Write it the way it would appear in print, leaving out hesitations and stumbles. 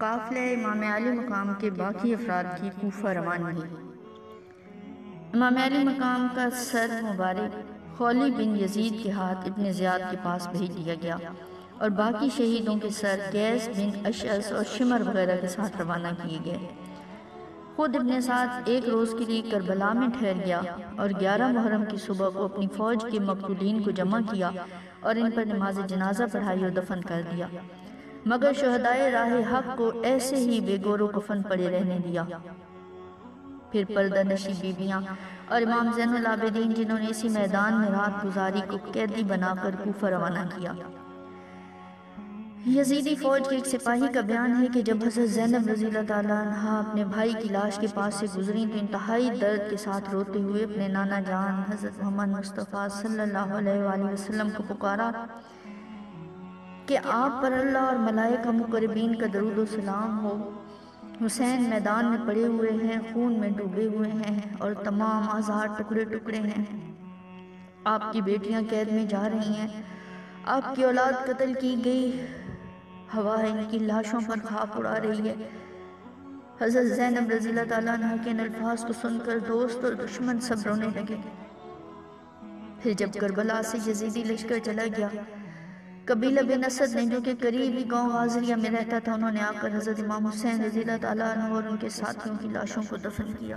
قافلہ امام علی مقام کے باقی افراد کی کوفہ روانگی۔ امام علی مقام کا سر مبارک خولی بن یزید کے ہاتھ ابن زیاد کے پاس بھیج دیا گیا اور باقی شہیدوں کے سر قیس بن اشعث اور شمر وغیرہ کے ساتھ روانہ کیے گئے۔ خود ابن سعد ایک روز کے لیے کربلا میں ٹھہر گیا اور 11 محرم کی صبح کو اپنی فوج کے مقتولین کو جمع کیا اور ان پر نماز جنازہ پڑھائی اور دفن کر دیا، مگر شہدائے راہ حق کو ایسے ہی بے گور و کفن پڑے رہنے دیا۔ پھر پردہ نشی بیویاں اور امام زین العابدین جنہوں نے اسی میدان میں رات گزاری کو قیدی بنا کر کوفہ روانہ کیا۔ یزیدی فوج کے ایک سپاہی کا بیان ہے کہ جب حضرت زینب رضی اللہ تعالیٰ عنہ اپنے بھائی کی لاش کے پاس سے گزریں تو انتہائی درد کے ساتھ روتے ہوئے اپنے نانا جان حضرت محمد مصطفیٰ صلی اللہ علیہ وآلہ وسلم کو پکارا کہ آپ پر اللہ اور ملائکہ مقربین کا درود و سلام ہو۔ حسین میدان میں پڑے ہوئے ہیں، خون میں ڈوبے ہوئے ہیں اور تمام اعضاء ٹکڑے ٹکڑے ہیں۔ آپ کی بیٹیاں قید میں جا رہی ہیں، آپ کی اولاد قتل کی گئی، ہوا ان کی لاشوں پر خاک اڑا رہی ہے۔ حضرت زینب رضی اللہ تعالیٰ عنہ کے ان الفاظ کو سن کر دوست اور دشمن سب رونے لگے۔ پھر جب کربلا سے یزیدی لشکر چلا گیا، قبیلہ بن اسد نے جو کہ قریب ہی گاؤں غازریہ میں رہتا تھا، انہوں نے آ کر حضرت امام حسین رضی اللہ تعالیٰ عنہ اور ان کے ساتھیوں کی لاشوں کو دفن کیا۔